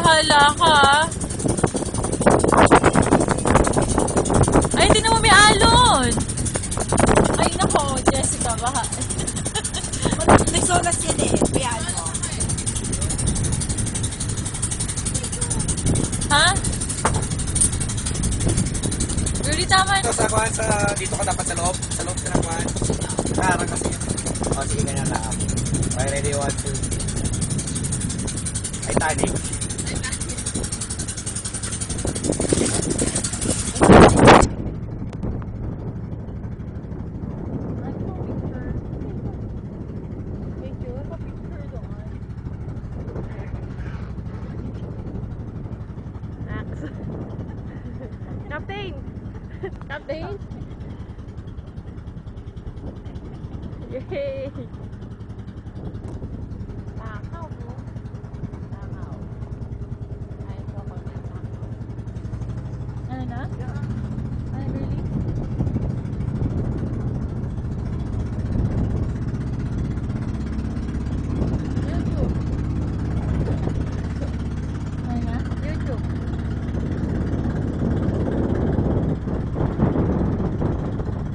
bahala ka. Ay, hindi naman may alon. Ay, nako, Jessica, baha. Nagsolas yan eh. Kaya ano? Ha? Really, tama. Ito sa kuhan sa... Dito ka dapat sa loob. Sa loob ka na kuhan. Karang kasi. O, sige ganyan lang. Okay, ready, 1, 2. Titanic. Captain! Captain! Yay!